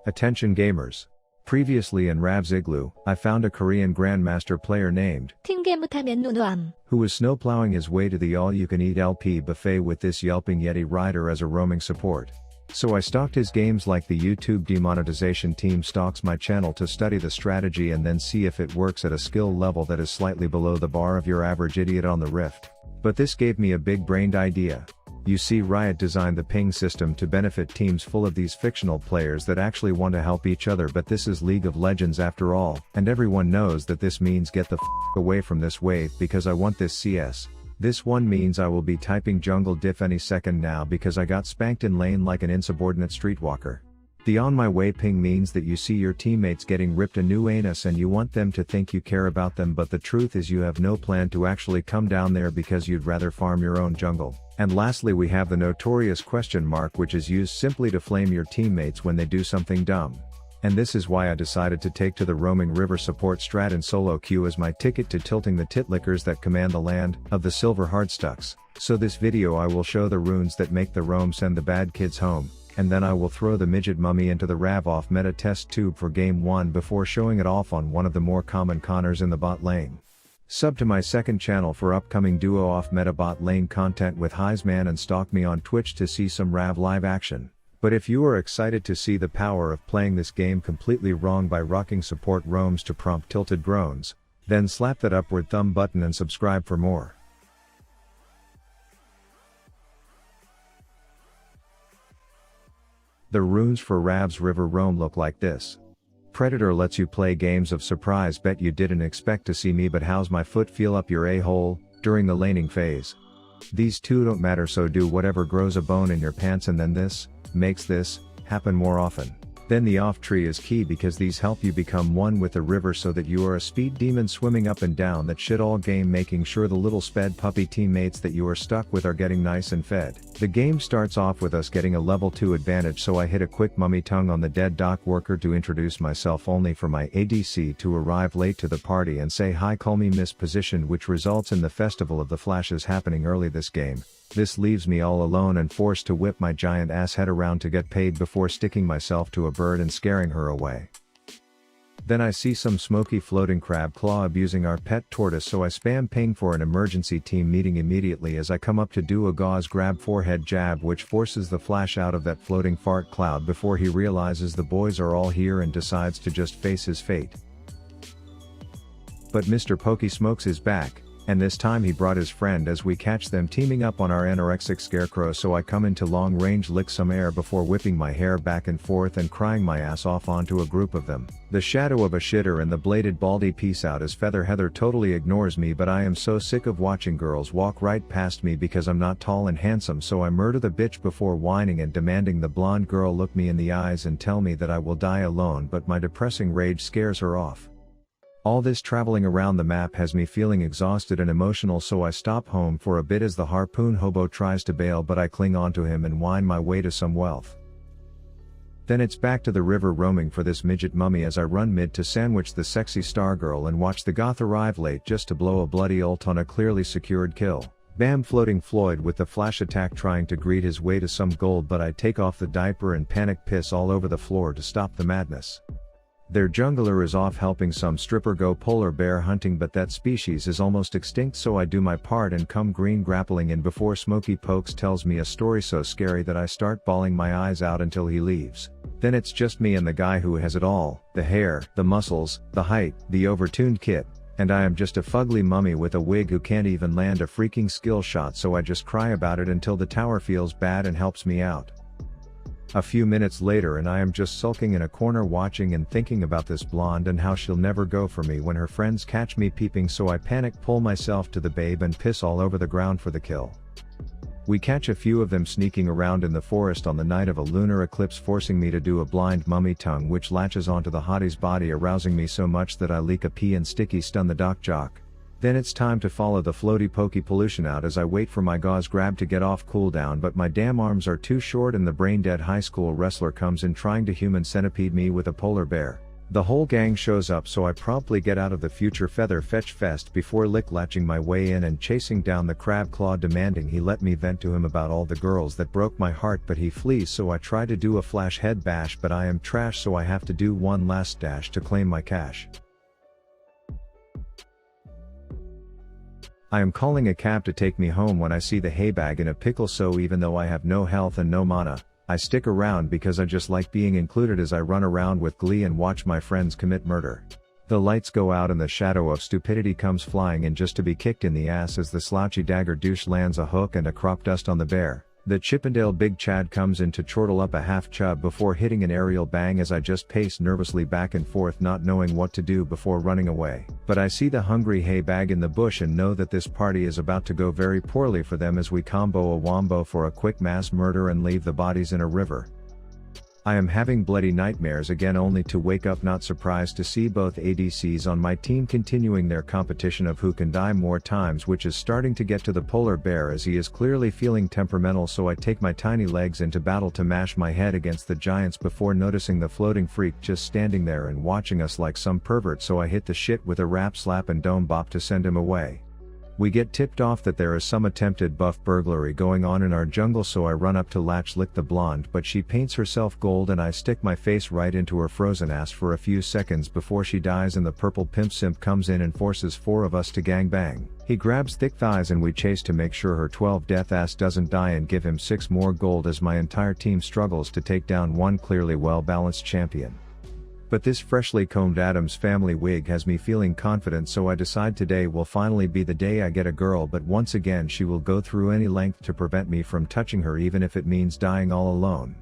Attention gamers. Previously in Rav's Igloo, I found a Korean Grandmaster player named 튕게무타면 누누함. who was snowplowing his way to the all-you-can-eat LP buffet with this yelping Yeti rider as a roaming support. So I stalked his games like the YouTube demonetization team stalks my channel to study the strategy and then see if it works at a skill level that is slightly below the bar of your average idiot on the Rift. But this gave me a big-brained idea. You see, Riot designed the ping system to benefit teams full of these fictional players that actually want to help each other, but this is League of Legends after all, and everyone knows that this means get the f away from this wave because I want this CS. This one means I will be typing jungle diff any second now because I got spanked in lane like an insubordinate streetwalker. The on my way ping means that you see your teammates getting ripped a new anus and you want them to think you care about them, but the truth is you have no plan to actually come down there because you'd rather farm your own jungle. And lastly, we have the notorious question mark, which is used simply to flame your teammates when they do something dumb. And this is why I decided to take to the roaming river support strat in solo queue as my ticket to tilting the titlickers that command the land of the silver hardstucks. So this video I will show the runes that make the roam send the bad kids home, and then I will throw the midget mummy into the Rav off meta test tube for game 1 before showing it off on one of the more common connors in the bot lane. Sub to my second channel for upcoming duo off meta bot lane content with Heisman, and stalk me on Twitch to see some Rav live action. But if you are excited to see the power of playing this game completely wrong by rocking support roams to prompt tilted groans, then slap that upward thumb button and subscribe for more. The runes for Rav's River Roam look like this. Predator lets you play games of surprise. Bet you didn't expect to see me, but how's my foot feel up your a-hole during the laning phase? These two don't matter, so do whatever grows a bone in your pants, and then this makes this happen more often. Then the off tree is key because these help you become one with the river so that you are a speed demon swimming up and down that shit all game, making sure the little sped puppy teammates that you are stuck with are getting nice and fed. The game starts off with us getting a level 2 advantage, so I hit a quick mummy tongue on the dead dock worker to introduce myself, only for my ADC to arrive late to the party and say hi, call me mispositioned, which results in the festival of the flashes happening early this game. This leaves me all alone and forced to whip my giant ass head around to get paid before sticking myself to a bird and scaring her away. Then I see some smoky floating crab claw abusing our pet tortoise, so I spam ping for an emergency team meeting immediately as I come up to do a gauze grab forehead jab, which forces the flash out of that floating fart cloud before he realizes the boys are all here and decides to just face his fate. But Mr. Pokey Smokes is back, and this time he brought his friend as we catch them teaming up on our anorexic scarecrow, so I come into long range, lick some air before whipping my hair back and forth and crying my ass off onto a group of them. The shadow of a shitter and the bladed baldy peace out as Feather Heather totally ignores me, but I am so sick of watching girls walk right past me because I'm not tall and handsome, so I murder the bitch before whining and demanding the blonde girl look me in the eyes and tell me that I will die alone, but my depressing rage scares her off. All this traveling around the map has me feeling exhausted and emotional, so I stop home for a bit as the harpoon hobo tries to bail, but I cling onto him and whine my way to some wealth. Then it's back to the river roaming for this midget mummy as I run mid to sandwich the sexy stargirl and watch the goth arrive late just to blow a bloody ult on a clearly secured kill. Bam, floating Floyd with the flash attack trying to greet his way to some gold, but I take off the diaper and panic piss all over the floor to stop the madness. Their jungler is off helping some stripper go polar bear hunting, but that species is almost extinct, so I do my part and come green grappling in before Smokey Pokes tells me a story so scary that I start bawling my eyes out until he leaves. Then it's just me and the guy who has it all, the hair, the muscles, the height, the overtuned kit, and I am just a fugly mummy with a wig who can't even land a freaking skill shot, so I just cry about it until the tower feels bad and helps me out. A few minutes later and I am just sulking in a corner watching and thinking about this blonde and how she'll never go for me when her friends catch me peeping, so I panic pull myself to the babe and piss all over the ground for the kill. We catch a few of them sneaking around in the forest on the night of a lunar eclipse, forcing me to do a blind mummy tongue which latches onto the hottie's body, arousing me so much that I leak a pee and sticky stun the doc jock. Then it's time to follow the floaty pokey pollution out as I wait for my gauze grab to get off cooldown, but my damn arms are too short and the brain dead high school wrestler comes in trying to human centipede me with a polar bear. The whole gang shows up, so I promptly get out of the future feather fetch fest before lick-latching my way in and chasing down the crab claw, demanding he let me vent to him about all the girls that broke my heart, but he flees, so I try to do a flash head bash, but I am trash, so I have to do one last dash to claim my cash. I am calling a cab to take me home when I see the hay bag in a pickle, so even though I have no health and no mana, I stick around because I just like being included as I run around with glee and watch my friends commit murder. The lights go out and the shadow of stupidity comes flying in just to be kicked in the ass as the slouchy dagger douche lands a hook and a crop dust on the bear. The Chippendale Big Chad comes in to chortle up a half chub before hitting an aerial bang as I just pace nervously back and forth, not knowing what to do before running away. But I see the hungry hay bag in the bush and know that this party is about to go very poorly for them as we combo a wombo for a quick mass murder and leave the bodies in a river. I am having bloody nightmares again, only to wake up not surprised to see both ADCs on my team continuing their competition of who can die more times, which is starting to get to the polar bear as he is clearly feeling temperamental, so I take my tiny legs into battle to mash my head against the giants before noticing the floating freak just standing there and watching us like some pervert, so I hit the shit with a rap slap and dome bop to send him away. We get tipped off that there is some attempted buff burglary going on in our jungle, so I run up to lick the blonde, but she paints herself gold and I stick my face right into her frozen ass for a few seconds before she dies, and the purple pimp simp comes in and forces 4 of us to gangbang. He grabs thick thighs and we chase to make sure her 12 death ass doesn't die and give him 6 more gold as my entire team struggles to take down one clearly well-balanced champion. But this freshly combed Addams Family wig has me feeling confident, so I decide today will finally be the day I get a girl, but once again she will go through any length to prevent me from touching her, even if it means dying all alone.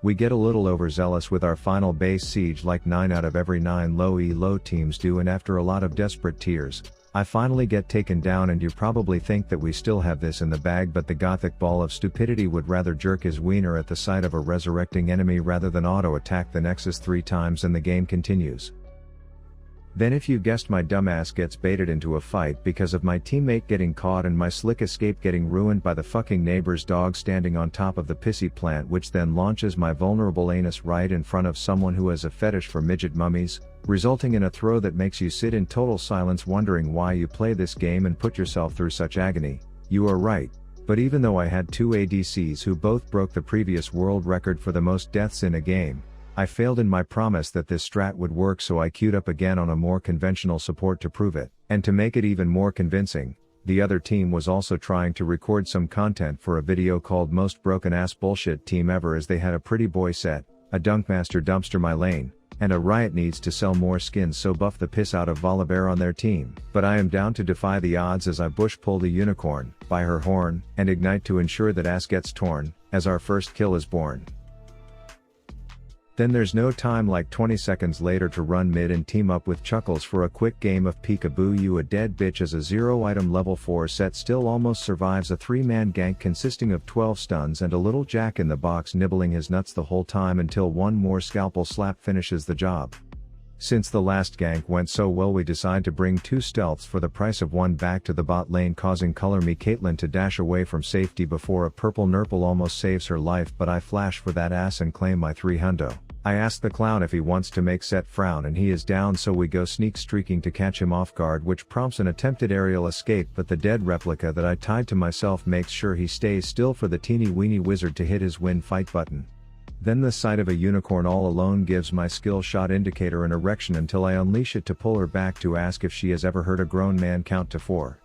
We get a little overzealous with our final base siege like 9 out of every 9 low elo teams do, and after a lot of desperate tears, I finally get taken down, and you probably think that we still have this in the bag, but the gothic ball of stupidity would rather jerk his wiener at the sight of a resurrecting enemy rather than auto-attack the Nexus 3 times, and the game continues. Then, if you guessed, my dumbass gets baited into a fight because of my teammate getting caught and my slick escape getting ruined by the fucking neighbor's dog standing on top of the pissy plant, which then launches my vulnerable anus right in front of someone who has a fetish for midget mummies, resulting in a throw that makes you sit in total silence wondering why you play this game and put yourself through such agony. You are right. But even though I had 2 ADCs who both broke the previous world record for the most deaths in a game, I failed in my promise that this strat would work, so I queued up again on a more conventional support to prove it. And to make it even more convincing, the other team was also trying to record some content for a video called Most Broken Ass Bullshit Team Ever, as they had a pretty boy set, a Dunkmaster Dumpster My Lane, and a Riot Needs to Sell More Skins so buff the piss out of Volibear on their team. But I am down to defy the odds as I bush pull the unicorn by her horn and ignite to ensure that ass gets torn, as our first kill is born. Then there's no time like 20 seconds later to run mid and team up with Chuckles for a quick game of peekaboo you a dead bitch, as a 0-item level 4 set still almost survives a 3-man gank consisting of 12 stuns and a little Jack in the Box nibbling his nuts the whole time until one more scalpel slap finishes the job. Since the last gank went so well, we decide to bring 2 stealths for the price of 1 back to the bot lane, causing Color Me Caitlyn to dash away from safety before a purple nurple almost saves her life, but I flash for that ass and claim my 3 hundo. I ask the clown if he wants to make Set frown and he is down, so we go sneak streaking to catch him off guard, which prompts an attempted aerial escape, but the dead replica that I tied to myself makes sure he stays still for the teeny weeny wizard to hit his win fight button. Then the sight of a unicorn all alone gives my skill shot indicator an erection until I unleash it to pull her back to ask if she has ever heard a grown man count to 4.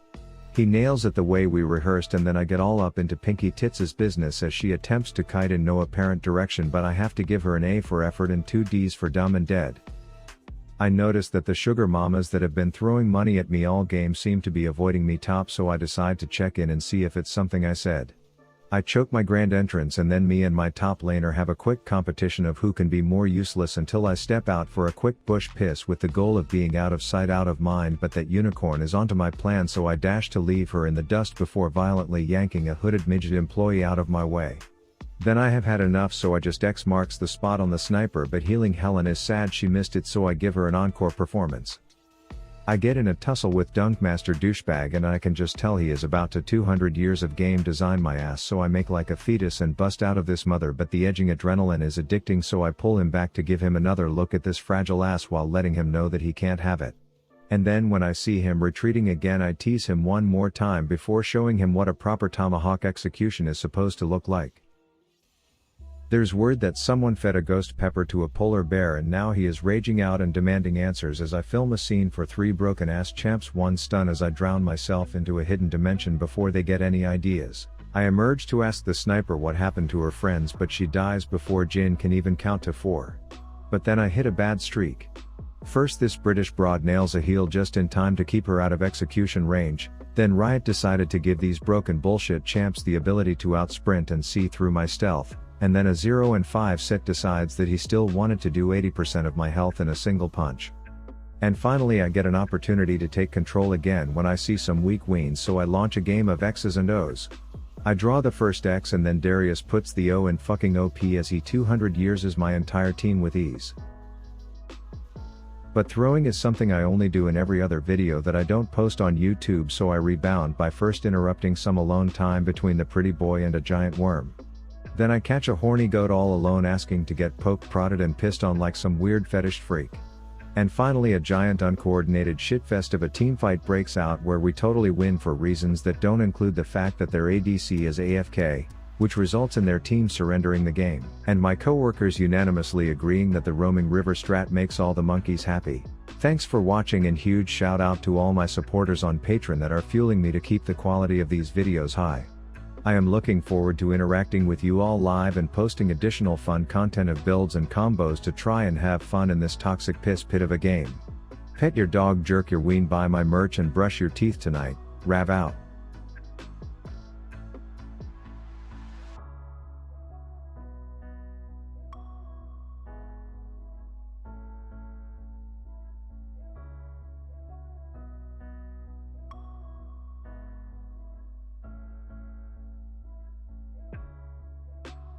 He nails it the way we rehearsed, and then I get all up into Pinky Tits' business as she attempts to kite in no apparent direction, but I have to give her an A for effort and 2 Ds for dumb and dead. I notice that the sugar mamas that have been throwing money at me all game seem to be avoiding me top, so I decide to check in and see if it's something I said. I choke my grand entrance, and then me and my top laner have a quick competition of who can be more useless until I step out for a quick bush piss with the goal of being out of sight out of mind, but that unicorn is onto my plan, so I dash to leave her in the dust before violently yanking a hooded midget employee out of my way. Then I have had enough, so I just X marks the spot on the sniper, but healing Helen is sad she missed it, so I give her an encore performance. I get in a tussle with Dunkmaster douchebag and I can just tell he is about to 200 years of game design my ass, so I make like a fetus and bust out of this mother, but the edging adrenaline is addicting, so I pull him back to give him another look at this fragile ass while letting him know that he can't have it. And then when I see him retreating again, I tease him one more time before showing him what a proper tomahawk execution is supposed to look like. There's word that someone fed a ghost pepper to a polar bear and now he is raging out and demanding answers as I film a scene for 3 broken ass champs, 1 stun as I drown myself into a hidden dimension before they get any ideas. I emerge to ask the sniper what happened to her friends, but she dies before Jin can even count to 4. But then I hit a bad streak. First this British broad nails a heal just in time to keep her out of execution range, then Riot decided to give these broken bullshit champs the ability to outsprint and see through my stealth. And then a 0 and 5 set decides that he still wanted to do 80% of my health in a single punch. And finally I get an opportunity to take control again when I see some weak weens, so I launch a game of X's and O's. I draw the first X and then Darius puts the O in fucking OP as he 200 years is my entire team with ease. But throwing is something I only do in every other video that I don't post on YouTube, so I rebound by first interrupting some alone time between the pretty boy and a giant worm. Then I catch a horny goat all alone asking to get poked, prodded and pissed on like some weird fetish freak. And finally a giant uncoordinated shitfest of a teamfight breaks out where we totally win for reasons that don't include the fact that their ADC is AFK, which results in their team surrendering the game, and my coworkers unanimously agreeing that the roaming river strat makes all the monkeys happy. Thanks for watching, and huge shout out to all my supporters on Patreon that are fueling me to keep the quality of these videos high. I am looking forward to interacting with you all live and posting additional fun content of builds and combos to try and have fun in this toxic piss pit of a game. Pet your dog, jerk your ween, buy my merch and brush your teeth tonight. Rav out.